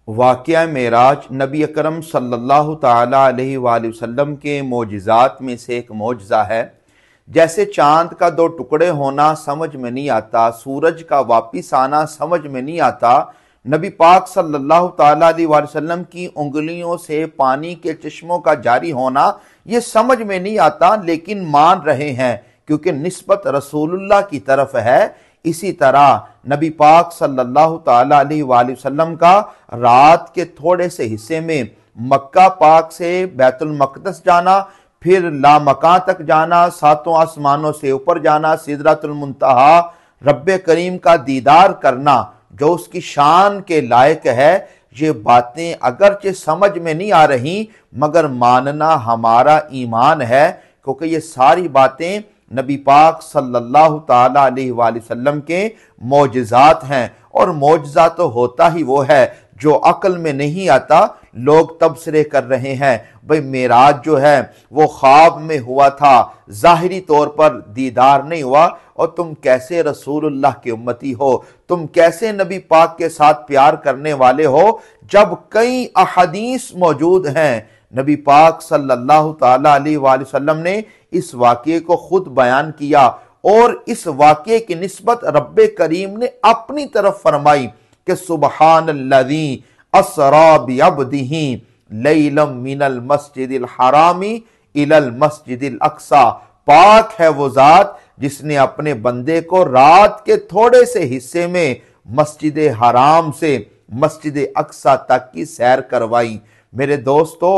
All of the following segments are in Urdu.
واقعہ معراج نبی اکرم صلی اللہ تعالیٰ علیہ وآلہ وسلم کے معجزات میں سے ایک معجزہ ہے۔ جیسے چاند کا دو ٹکڑے ہونا سمجھ میں نہیں آتا، سورج کا واپس آنا سمجھ میں نہیں آتا، نبی پاک صلی اللہ تعالیٰ علیہ وآلہ وسلم کی انگلیوں سے پانی کے چشموں کا جاری ہونا یہ سمجھ میں نہیں آتا، لیکن مان رہے ہیں کیونکہ نسبت رسول اللہ کی طرف ہے۔ اسی طرح نبی پاک صلی اللہ تعالیٰ علیہ وآلہ وسلم کا رات کے تھوڑے سے حصے میں مکہ پاک سے بیت المقدس جانا، پھر لامکان تک جانا، ساتوں آسمانوں سے اوپر جانا، سدرۃ المنتہا رب کریم کا دیدار کرنا جو اس کی شان کے لائق ہے، یہ باتیں اگرچہ سمجھ میں نہیں آ رہی مگر ماننا ہمارا ایمان ہے، کیونکہ یہ ساری باتیں نبی پاک صلی اللہ تعالیٰ علیہ وآلہ وسلم کے معجزات ہیں، اور معجزہ تو ہوتا ہی وہ ہے جو عقل میں نہیں آتا۔ لوگ تبصرے کر رہے ہیں بھئی معراج جو ہے وہ خواب میں ہوا تھا، ظاہری طور پر دیدار نہیں ہوا، اور تم کیسے رسول اللہ کے امتی ہو، تم کیسے نبی پاک کے ساتھ پیار کرنے والے ہو، جب کئی احادیث موجود ہیں۔ نبی پاک صلی اللہ تعالیٰ علیہ وآلہ وسلم نے اس واقعے کو خود بیان کیا، اور اس واقعے کی نسبت رب کریم نے اپنی طرف فرمائی کہ سبحان الذی اسری بعبدہ لیلا من المسجد الحرام الی المسجد الاقصی، پاک ہے وہ ذات جس نے اپنے بندے کو رات کے تھوڑے سے حصے میں مسجد حرام سے مسجد اقصی تک کی سیر کروائی۔ میرے دوستو،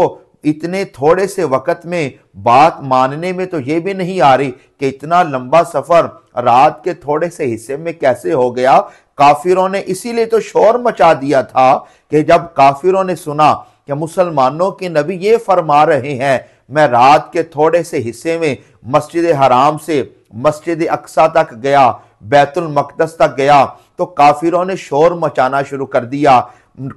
اتنے تھوڑے سے وقت میں بات ماننے میں تو یہ بھی نہیں آ رہی کہ اتنا لمبا سفر رات کے تھوڑے سے حصے میں کیسے ہو گیا۔ کافروں نے اسی لیے تو شور مچا دیا تھا کہ جب کافروں نے سنا کہ مسلمانوں کے نبی یہ فرما رہے ہیں میں رات کے تھوڑے سے حصے میں مسجد حرام سے مسجد اقصی تک گیا، بیت المقدس تک گیا، تو کافروں نے شور مچانا شروع کر دیا،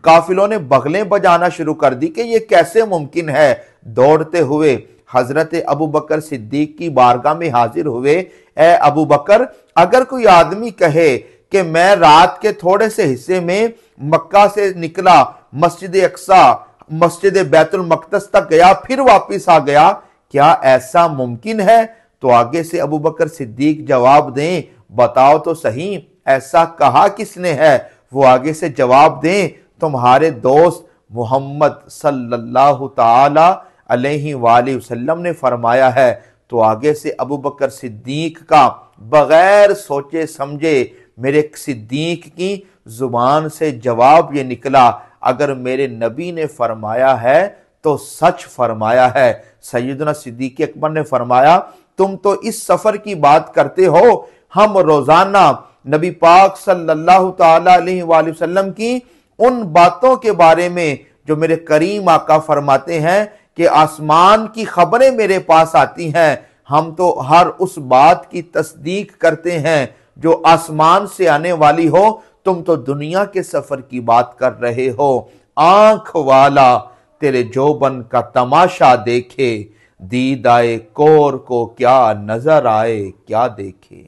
کافروں نے بغلیں بجانا شروع کر دی کہ یہ کیسے ممکن ہے۔ دوڑتے ہوئے حضرت ابو بکر صدیق کی بارگاہ میں حاضر ہوئے۔ اے ابو بکر، اگر کوئی آدمی کہے کہ میں رات کے تھوڑے سے حصے میں مکہ سے نکلا، مسجد اقصی مسجد بیت المقدس تک گیا، پھر واپس آ گیا، کیا ایسا ممکن ہے؟ تو آگے سے ابو بکر صدیق جواب دیں، بتاؤ تو صحیح ایسا کہا کس نے ہے؟ وہ آگے سے جواب دیں، تمہارے دوست محمد صلی اللہ تعالی علیہ وآلہ وسلم نے فرمایا ہے۔ تو آگے سے ابو بکر صدیق کا بغیر سوچے سمجھے میرے صدیق کی زبان سے جواب یہ نکلا، اگر میرے نبی نے فرمایا ہے تو سچ فرمایا ہے۔ سیدنا صدیق اکبر نے فرمایا، تم تو اس سفر کی بات کرتے ہو، ہم روزانہ نبی پاک صلی اللہ تعالیٰ علیہ وآلہ وسلم کی ان باتوں کے بارے میں جو میرے کریم آقا فرماتے ہیں کہ آسمان کی خبریں میرے پاس آتی ہیں، ہم تو ہر اس بات کی تصدیق کرتے ہیں جو آسمان سے آنے والی ہو، تم تو دنیا کے سفر کی بات کر رہے ہو۔ آنکھ والا تیرے جوبن کا تماشا دیکھے، دیدائے کور کو کیا نظر آئے کیا دیکھے۔